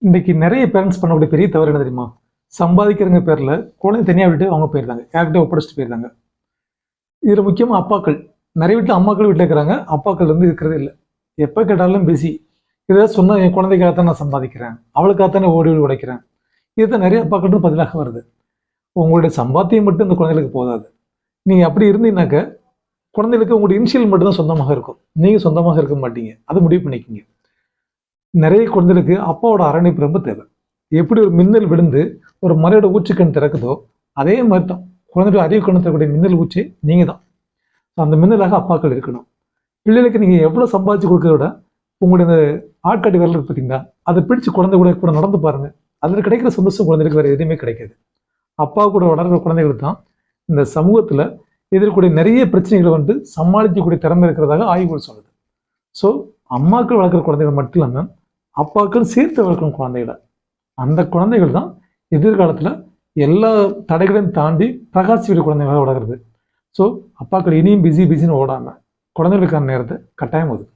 இன்னைக்கு நிறைய பேரண்ட்ஸ் பண்ணக்கூடிய பெரிய தவறு என்ன தெரியுமா? சம்பாதிக்கிறவங்க பேர்ல குழந்தை தனியாக விட்டு அவங்க போயிருந்தாங்க, யார்கிட்ட ஒப்படைச்சிட்டு போயிருந்தாங்க. இதில் முக்கியமாக அப்பாக்கள், நிறைய வீட்டில் அம்மாக்கள் வீட்டில் இருக்கிறாங்க, அப்பாக்கள் வந்து இருக்கிறதே இல்லை. எப்போ கேட்டாலும் பிஸி. இதை சொன்னால் என் குழந்தைக்காகத்தான் நான் சம்பாதிக்கிறேன், அவளுக்காகத்தானே ஓடி ஓடி உடைக்கிறேன். இதுதான் நிறைய அப்பாக்கள் பதிலாக வருது. உங்களுடைய சம்பாத்தியம் மட்டும் இந்த குழந்தைகளுக்கு போதாது. நீங்கள் அப்படி இருந்தீங்கன்னாக்க குழந்தைகளுக்கு உங்களுடைய இனிஷியல் மட்டும்தான் சொந்தமாக இருக்கும், நீங்கள் சொந்தமாக இருக்க மாட்டீங்க. அதை முடிவு பண்ணிக்கிங்க. நிறைய குழந்தைகளுக்கு அப்பாவோட அரவணைப்பு ரொம்ப தேவை. எப்படி ஒரு மின்னல் விழுந்து ஒரு மலையோட ஊற்றுக்கண் திறக்குதோ அதே மாதிரி தான் குழந்தையோட அறிவு கண் தரக்கூடிய மின்னல் ஊற்றி நீங்கள் தான். அந்த மின்னலாக அப்பாக்கள் இருக்கணும். பிள்ளைகளுக்கு நீங்கள் எவ்வளோ சம்பாதிச்சு கொடுக்கறத விட உங்களுடைய இந்த ஆட்காட்டி வரல பார்த்தீங்களா, அதை பிடிச்சி குழந்தை கூட நடந்து பாருங்க. அதில் கிடைக்கிற சந்தோஷம் குழந்தைகளுக்கு வேறு எதுவுமே கிடைக்காது. அப்பா கூட வளர்கிற குழந்தைகளுக்கு தான் இந்த சமூகத்தில் எதிர்க்கூடிய நிறைய பிரச்சனைகளை வந்து சமாளிக்கக்கூடிய திறமை இருக்கிறதாக ஆய்வுகள் சொல்லுது. ஸோ அம்மாக்கள் வளர்க்குற குழந்தைகள் மட்டும் இல்லாமல் அப்பாக்கள் சேர்த்து வளர்க்கணும் குழந்தைகளை. அந்த குழந்தைகள் தான் எதிர்காலத்தில் எல்லா தடைகளையும் தாண்டி பிரகாசிக்கிற குழந்தைகளாக வளர்கிறது. ஸோ அப்பாக்கள் இனியும் பிஸின்னு ஓடாமல் குழந்தைகளுக்கான நேரத்தை கட்டாயம் ஒதுக்கு.